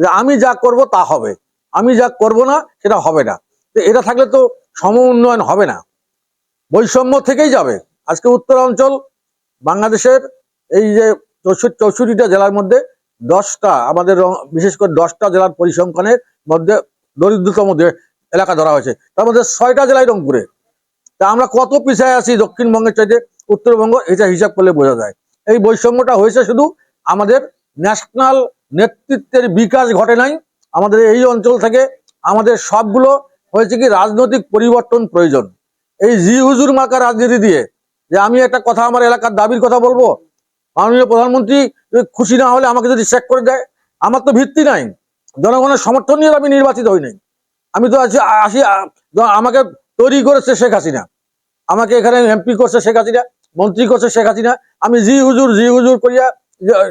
যে আমি যা করব তা হবে, আমি যা করব না সেটা হবে না। তো এটা থাকলে তো সম উন্নয়ন হবে না, বৈষম্য থেকেই যাবে। আজকে উত্তরাঞ্চল বাংলাদেশের এই যে 64টা জেলার মধ্যে 10টা আমাদের বিশেষ করে 10টা জেলার পরিসংখ্যানের মধ্যে দরিদ্রতম এলাকা ধরা হয়েছে, তার মধ্যে 6টা জেলায় রংপুরে। তা আমরা কত পিছায় আছি দক্ষিণবঙ্গের চাইতে উত্তরবঙ্গ, এটা হিসাব করলে বোঝা যায়। এই বৈষম্যটা হয়েছে শুধু আমাদের ন্যাশনাল নেতৃত্বের বিকাশ ঘটে নাই আমাদের এই অঞ্চল থেকে। আমাদের সবগুলো হয়েছে কি রাজনৈতিক পরিবর্তন প্রয়োজন। এই জি হুজুর মার্কা রাজনীতি দিয়ে যে আমি একটা কথা আমার এলাকার দাবির কথা বলবো, মাননীয় প্রধানমন্ত্রী খুশি না হলে আমাকে যদি চেক করে দেয়, আমার তো ভিত্তি নাই, জনগণের সমর্থন নিয়ে আমি নির্বাচিত হই নাই। আমি তো আসি আমাকে তৈরি করেছে শেখ হাসিনা, আমাকে এখানে এমপি করছে শেখ হাসিনা, মন্ত্রী করছে শেখ হাসিনা, আমি জি হুজুর করিয়া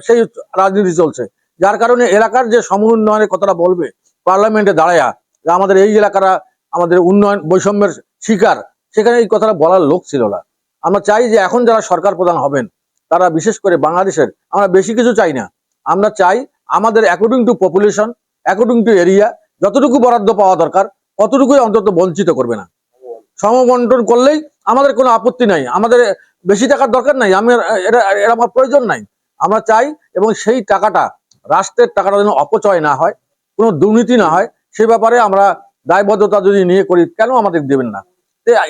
সেই রাজনীতি চলছে। যার কারণে এলাকার যে সমুন্নয়নের কথাটা বলবে পার্লামেন্টে দাঁড়ায়া যে আমাদের এই এলাকারা আমাদের উন্নয়ন বৈষম্যের শিকার, সেখানে এই কথাটা বলার লোক ছিল না। আমরা চাই যে এখন যারা সরকার প্রধান হবেন তারা বিশেষ করে বাংলাদেশের, আমরা বেশি কিছু চাই না, আমরা চাই আমাদের according to population, according to area যতটুকু বরাদ্দ পাওয়া দরকার ততটুকুই অন্তত বঞ্চিত করবে না। সমবন্টন করলেই আমাদের কোনো আপত্তি নাই, আমাদের বেশি টাকার দরকার নাই, এটা আমার প্রয়োজন নাই। আমরা চাই এবং সেই টাকাটা রাষ্ট্রের টাকাটা যেন অপচয় না হয়, কোনো দুর্নীতি না হয়, সে ব্যাপারে আমরা দায়বদ্ধতা যদি নিয়ে করি, কেন আমাদের দেবেন না?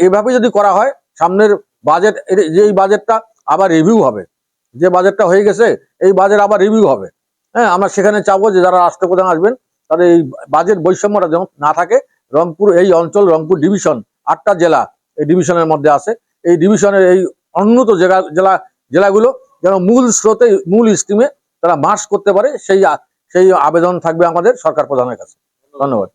এভাবে যদি করা হয় সামনের বাজেট, যে বাজেটটা আবার রিভিউ হবে, যে বাজেটটা হয়ে গেছে এই বাজেট আবার রিভিউ হবে। হ্যাঁ, আমরা সেখানে চাবো যে যারা রাষ্ট্রপ্রধান আসবেন তাদের এই বাজেট বৈষম্যটা যেন না থাকে। রংপুর এই অঞ্চল, রংপুর ডিভিশন 8টা জেলা এই ডিভিশনের মধ্যে আছে, এই ডিভিশনের এই উন্নত জেলাগুলো যেন মূল স্রোতে মূল স্ট্রিমে তারা মার্চ করতে পারে, সেই আবেদন থাকবে আমাদের সরকার প্রধানের কাছে। ধন্যবাদ।